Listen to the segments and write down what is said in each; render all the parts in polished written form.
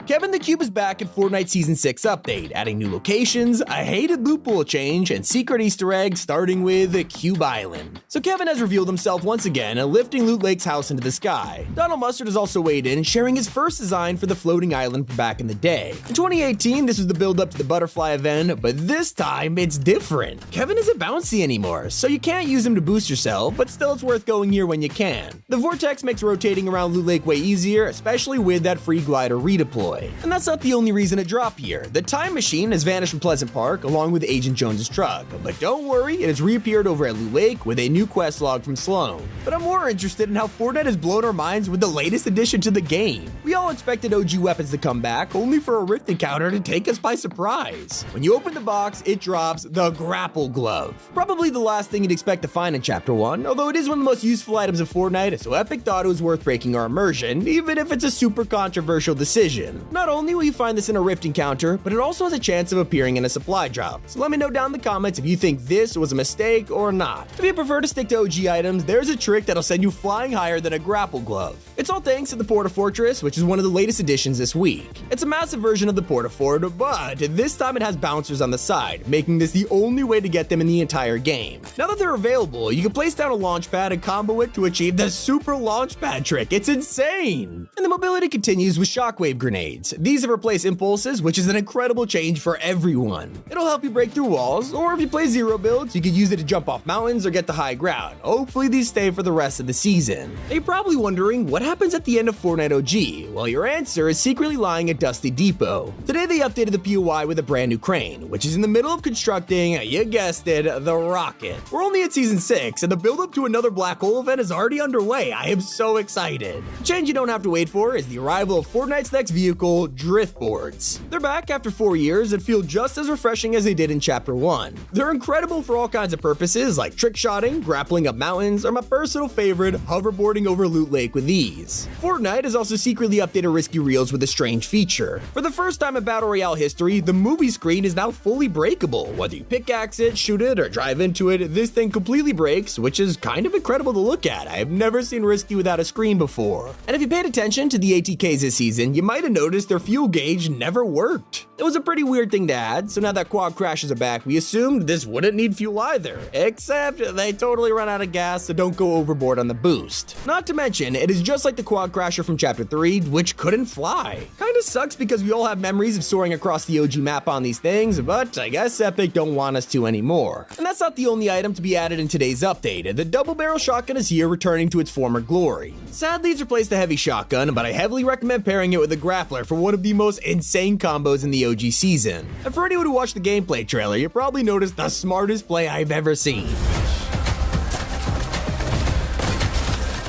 Kevin the Cube is back in Fortnite Season 6 update, adding new locations, a hated loot pool change, and secret Easter eggs starting with Cube Island. So Kevin has revealed himself once again, lifting Loot Lake's house into the sky. Donald Mustard has also weighed in, sharing his first design for the floating island from back in the day. In 2018, this was the build-up to the butterfly event, but this time it's different. Kevin isn't bouncy anymore, so you can't use him to boost yourself, but still it's worth going here when you can. The vortex makes rotating around Loot Lake way easier, especially with that free glider redeploy. And that's not the only reason to drop here. The time machine has vanished from Pleasant Park along with Agent Jones's truck, but don't worry, it has reappeared over at Loot Lake with a new quest log from Sloan. But I'm more interested in how Fortnite has blown our minds with the latest addition to the game. We all expected OG weapons to come back, only for a Rift encounter to take us by surprise. When you open the box, it drops the Grapple Glove. Probably the last thing you'd expect to find in Chapter 1, although it is one of the most useful items of Fortnite, so Epic thought it was worth breaking our immersion, even if it's a super controversial decision. Not only will you find this in a Rift encounter, but it also has a chance of appearing in a supply drop, so let me know down in the comments if you think this was a mistake or not. If you prefer to stick to OG items, there's a trick that'll send you flying higher than a Grapple Glove. It's all thanks to the Porta Fortress, which is one of the latest additions this week. It's a massive version of the Porta Fort, but this time it has bouncers on the side, making this the only way to get them in the entire game. Now that they're available, you can place down a launch pad and combo it to achieve the super launch pad trick. It's insane! And the mobility continues with shockwave grenades. These have replaced impulses, which is an incredible change for everyone. It'll help you break through walls, or if you play zero builds, you can use it to jump off mountains or get to high ground. Hopefully these stay for the rest of the season. Now you're probably wondering, what happens at the end of Fortnite OG? Well, your answer is secretly lying at Dusty Depot. Today they updated the POI with a brand new crane, which is in the middle of constructing, you guessed it, the rocket. We're only at Season 6, and the build-up to another black hole event is already underway. I am so excited. The change you don't have to wait for is the arrival of Fortnite's next vehicle, Driftboards. They're back after 4 years and feel just as refreshing as they did in Chapter 1. They're incredible for all kinds of purposes, like trick-shotting, grappling up mountains, or my personal favorite, hoverboarding over Loot Lake with ease. Fortnite has also secretly updated Risky Reels with a strange feature. For the first time in Battle Royale history, the movie screen is now fully breakable. Whether you pickaxe it, shoot it, or drive into it, this thing completely breaks, which is kind of incredible to look at. I have never seen Risky without a screen before. And if you paid attention to the ATKs this season, you might have noticed their fuel gauge never worked. It was a pretty weird thing to add, so now that quad crashes are back, we assumed this wouldn't need fuel either. Except they totally run out of gas, so don't go overboard on the boost. Not to mention, it is just like the quad crasher from Chapter 3, which couldn't fly. Kinda sucks because we all have memories of soaring across the OG map on these things, but I guess Epic don't want us to anymore. And that's not the only item to be added in today's update. The double barrel shotgun is here, returning to its former glory. Sadly, it's replaced the heavy shotgun, but I heavily recommend pairing it with a grappler for one of the most insane combos in the OG season. And for anyone who watched the gameplay trailer, you probably noticed the smartest play I've ever seen.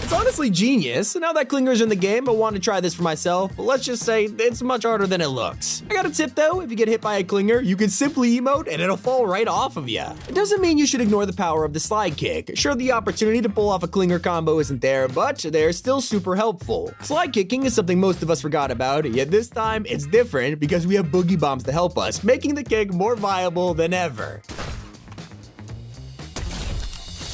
It's honestly genius. Now that Clinger's in the game, I want to try this for myself, but let's just say it's much harder than it looks. I got a tip though, if you get hit by a Clinger, you can simply emote and it'll fall right off of you. It doesn't mean you should ignore the power of the slide kick. Sure, the opportunity to pull off a Clinger combo isn't there, but they're still super helpful. Slide kicking is something most of us forgot about, yet this time it's different because we have boogie bombs to help us, making the kick more viable than ever.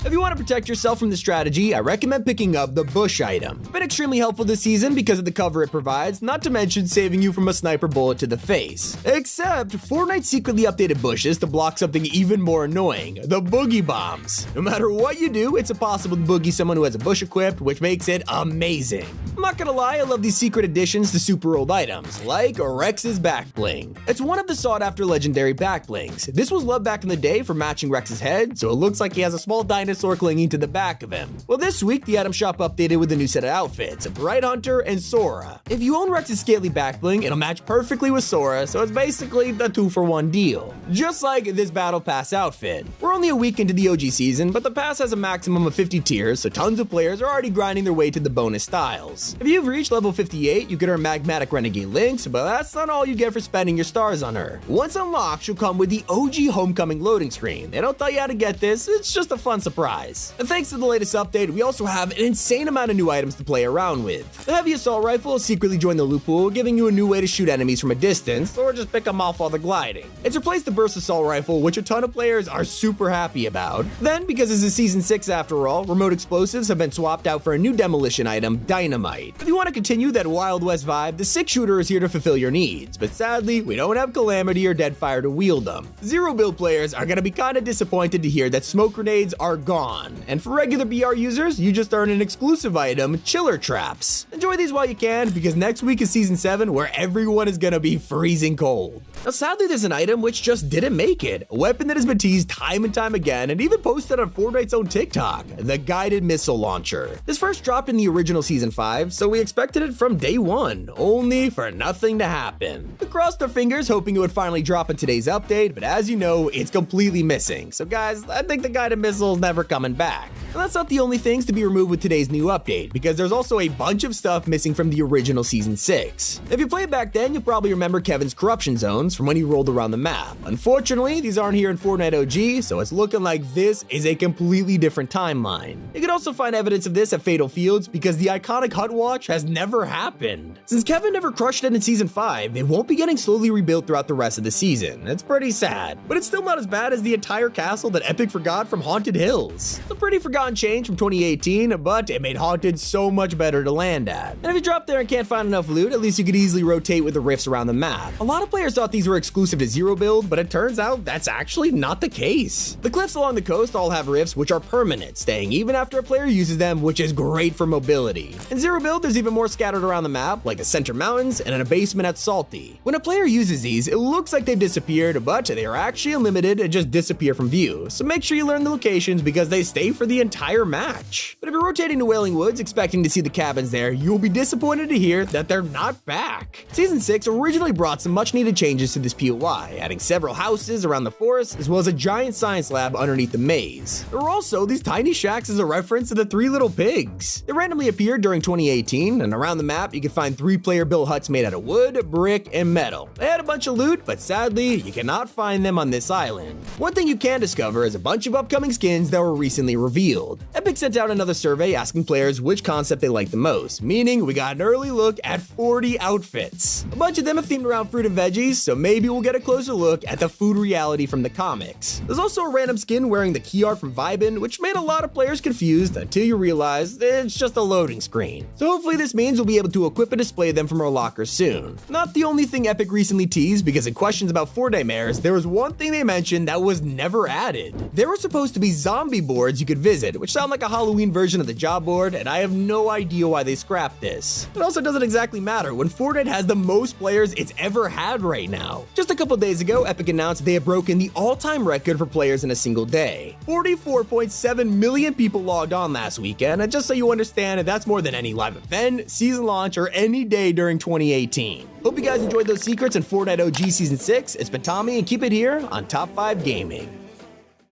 If you want to protect yourself from the strategy, I recommend picking up the bush item. It's been extremely helpful this season because of the cover it provides, not to mention saving you from a sniper bullet to the face. Except, Fortnite secretly updated bushes to block something even more annoying, the boogie bombs. No matter what you do, it's impossible to boogie someone who has a bush equipped, which makes it amazing. I'm not gonna lie, I love these secret additions to super old items, like Rex's back bling. It's one of the sought after legendary back blings. This was loved back in the day for matching Rex's head, so it looks like he has a small dinosaur clinging to the back of him. Well, this week, the item shop updated with a new set of outfits, Bright Hunter and Sora. If you own Rex's scaly back bling, it'll match perfectly with Sora, so it's basically a 2-for-1 deal. Just like this Battle Pass outfit. We're only a week into the OG season, but the pass has a maximum of 50 tiers, so tons of players are already grinding their way to the bonus styles. If you've reached level 58, you can earn Magmatic Renegade links, but that's not all you get for spending your stars on her. Once unlocked, she'll come with the OG Homecoming loading screen. They don't tell you how to get this, it's just a fun surprise. surprise. And thanks to the latest update, we also have an insane amount of new items to play around with. The heavy assault rifle has secretly joined the loot pool, giving you a new way to shoot enemies from a distance, or just pick them off while they're gliding. It's replaced the burst assault rifle, which a ton of players are super happy about. Then, because this is Season 6 after all, remote explosives have been swapped out for a new demolition item, Dynamite. If you want to continue that Wild West vibe, the 6-shooter is here to fulfill your needs, but sadly, we don't have Calamity or Deadfire to wield them. Zero build players are gonna be kinda disappointed to hear that smoke grenades are gone, and for regular BR users, you just earn an exclusive item, Chiller Traps. Enjoy these while you can, because next week is Season 7 where everyone is gonna be freezing cold. Now sadly, there's an item which just didn't make it, a weapon that has been teased time and time again and even posted on Fortnite's own TikTok, the guided missile launcher. This first dropped in the original Season 5, so we expected it from day one, only for nothing to happen. We crossed our fingers hoping it would finally drop in today's update, but as you know, it's completely missing. So guys, I think the guided missile is never coming back. And that's not the only things to be removed with today's new update, because there's also a bunch of stuff missing from the original Season 6. If you played back then, you'll probably remember Kevin's corruption zones from when he rolled around the map. Unfortunately, these aren't here in Fortnite OG, so it's looking like this is a completely different timeline. You can also find evidence of this at Fatal Fields, because the iconic hut watch has never happened. Since Kevin never crushed it in Season 5, it won't be getting slowly rebuilt throughout the rest of the season. It's pretty sad, but it's still not as bad as the entire castle that Epic forgot from Haunted Hills. It's a pretty forgotten change from 2018, but it made Haunted so much better to land at. And if you drop there and can't find enough loot, at least you could easily rotate with the rifts around the map. A lot of players thought these were exclusive to Zero build, but it turns out that's actually not the case. The cliffs along the coast all have rifts which are permanent, staying even after a player uses them, which is great for mobility. In Zero build, there's even more scattered around the map, like the center mountains and in a basement at Salty. When a player uses these, it looks like they've disappeared, but they are actually unlimited and just disappear from view, so make sure you learn the locations because they stay for the entire match. But if you're rotating to Wailing Woods expecting to see the cabins there, you'll be disappointed to hear that they're not back. Season 6 originally brought some much needed changes to this POI, adding several houses around the forest as well as a giant science lab underneath the maze. There were also these tiny shacks as a reference to the 3 Little Pigs. They randomly appeared during 2018, and around the map you can find 3-player built huts made out of wood, brick, and metal. They had a bunch of loot, but sadly you cannot find them on this island. One thing you can discover is a bunch of upcoming skins that were recently revealed. Epic sent out another survey asking players which concept they liked the most, meaning we got an early look at 40 outfits. A bunch of them have themed around fruit and veggies, so maybe we'll get a closer look at the food reality from the comics. There's also a random skin wearing the key art from Vibin, which made a lot of players confused until you realize it's just a loading screen. So hopefully this means we'll be able to equip and display them from our lockers soon. Not the only thing Epic recently teased, because in questions about Fortnitemares, there was one thing they mentioned that was never added. There were supposed to be zombie boards you could visit, which sound like a Halloween version of the job board, and I have no idea why they scrapped this. It also doesn't exactly matter when Fortnite has the most players it's ever had right now. Just a couple days ago, Epic announced they have broken the all-time record for players in a single day. 44.7 million people logged on last weekend, and just so you understand, that's more than any live event, season launch, or any day during 2018. Hope you guys enjoyed those secrets in Fortnite OG Season 6. It's been Tommy, and keep it here on Top 5 Gaming.